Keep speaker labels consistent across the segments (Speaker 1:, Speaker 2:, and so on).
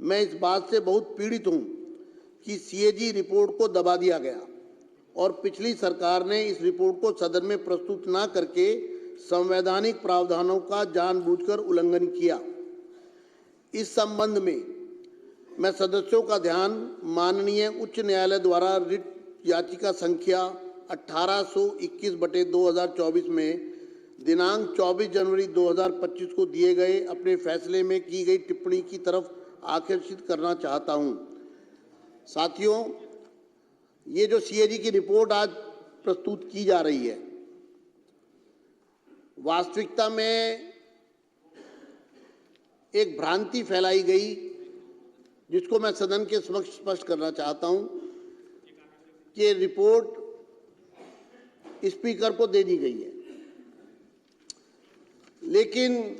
Speaker 1: मैं इस बात से बहुत पीड़ित हूं कि सीएजी रिपोर्ट को दबा दिया गया और पिछली सरकार ने इस रिपोर्ट को सदन में प्रस्तुत न करके संवैधानिक प्रावधानों का जानबूझकर उल्लंघन किया। इस संबंध में मैं सदस्यों का ध्यान माननीय उच्च न्यायालय द्वारा रिट याचिका संख्या 1821/2024 में दिनांक 24 जनवरी 2025 को दिए गए अपने फैसले में की गई टिप्पणी की तरफ आकर्षित करना चाहता हूं। साथियों, ये जो सीएजी की रिपोर्ट आज प्रस्तुत की जा रही है, वास्तविकता में एक भ्रांति फैलाई गई, जिसको मैं सदन के समक्ष स्पष्ट करना चाहता हूं कि रिपोर्ट स्पीकर को दे दी गई है, लेकिन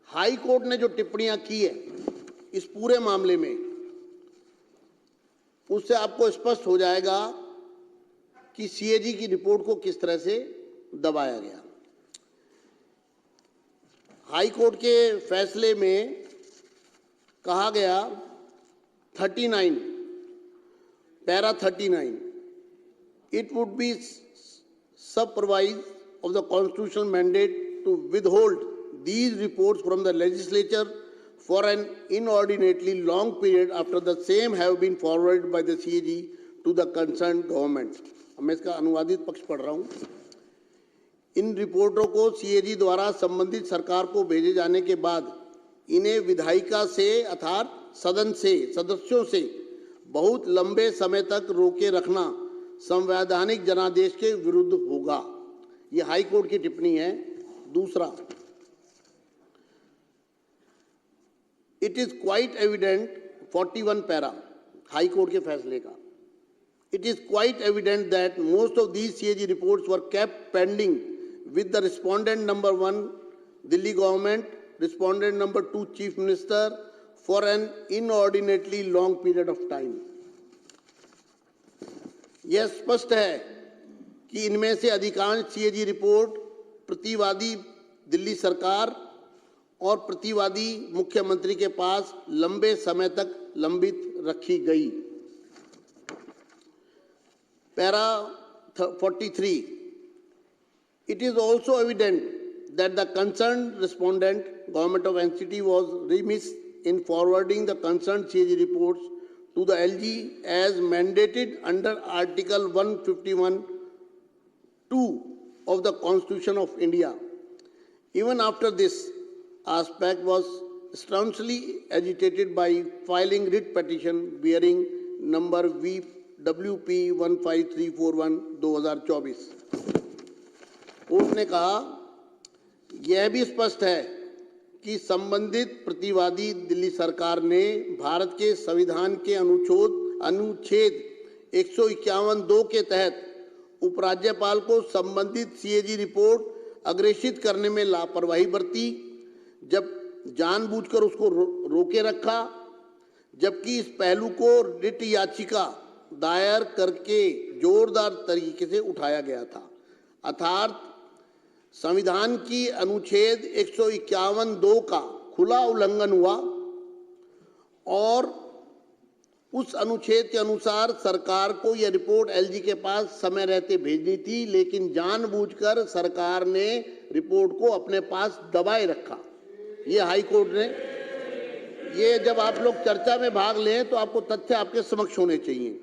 Speaker 1: हाई कोर्ट ने जो टिप्पणियां की है इस पूरे मामले में, उससे आपको स्पष्ट हो जाएगा कि सीएजी की रिपोर्ट को किस तरह से दबाया गया। हाई कोर्ट के फैसले में कहा गया 39 para 39 it would be supervised of the constitutional mandate to withhold these reports from the legislature for an inordinately long period after the same have been forwarded by the CAG to the concerned government। मैं इसका अनुवादित पक्ष पढ़ रहा हूं। इन रिपोर्टों को CAG द्वारा संबंधित सरकार को भेजे जाने के बाद इन्हें विधायिका से अर्थात सदन से सदस्यों से बहुत लंबे समय तक रोके रखना संवैधानिक जनादेश के विरुद्ध होगा। ये हाई कोर्ट की टिप्पणी है। दूसरा, it is quite evident 41 para high court के फैसले का, it is quite evident that most of these CAG reports were kept pending with the respondent number 1 Delhi government, respondent number 2 chief minister for an inordinately long period of time। यह स्पष्ट है कि इनमें से अधिकांश सीएजी रिपोर्ट प्रतिवादी दिल्ली सरकार और प्रतिवादी मुख्यमंत्री के पास लंबे समय तक लंबित रखी गई। Para 43, it is also evident that the concerned respondent, Government of NCT, was remiss in forwarding the concerned CAG reports to the LG as mandated under Article 151(2) of the Constitution of India. Even after this aspect was staunchly agitated by filing writ petition bearing number WP 15341/2024। Court ने कहा, यह भी स्पष्ट है कि संबंधित प्रतिवादी दिल्ली सरकार ने भारत के संविधान के अनुच्छेद 151(2) के तहत उपराज्यपाल को संबंधित सीएजी रिपोर्ट अग्रेषित करने में लापरवाही बरती, जब जानबूझकर उसको रोके रखा, जबकि इस पहलू को रिट याचिका दायर करके जोरदार तरीके से उठाया गया था। अर्थात संविधान की अनुच्छेद 151(2) का खुला उल्लंघन हुआ और उस अनुच्छेद के अनुसार सरकार को यह रिपोर्ट एलजी के पास समय रहते भेजनी थी, लेकिन जानबूझकर सरकार ने रिपोर्ट को अपने पास दबाए रखा। ये हाई कोर्ट ने, ये जब आप लोग चर्चा में भाग लें तो आपको तथ्य आपके समक्ष होने चाहिए।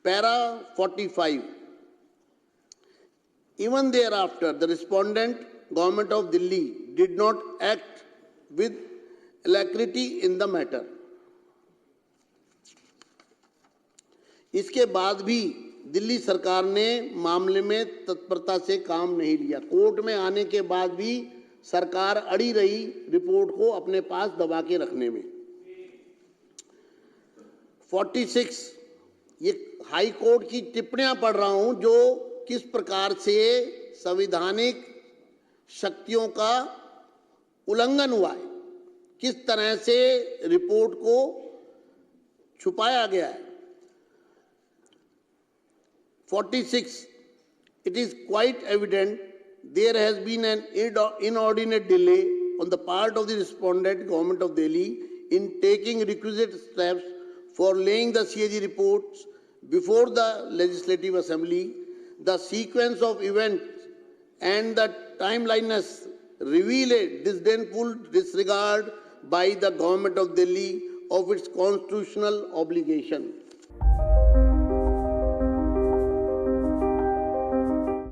Speaker 1: Para 45, even thereafter the respondent Government of Delhi did not act with alacrity in the matter। इसके बाद भी दिल्ली सरकार ने मामले में तत्परता से काम नहीं लिया। कोर्ट में आने के बाद भी सरकार अड़ी रही रिपोर्ट को अपने पास दबा के रखने में। 46, ये हाई कोर्ट की टिप्पणियां पढ़ रहा हूं जो किस प्रकार से संवैधानिक शक्तियों का उल्लंघन हुआ है, किस तरह से रिपोर्ट को छुपाया गया है। 46, it is quite evident there has been an inordinate delay on the part of the respondent, Government of Delhi, in taking requisite steps for laying the CAG reports before the Legislative Assembly. The sequence of events and the timeliness reveal a disdainful disregard by the Government of Delhi of its constitutional obligation.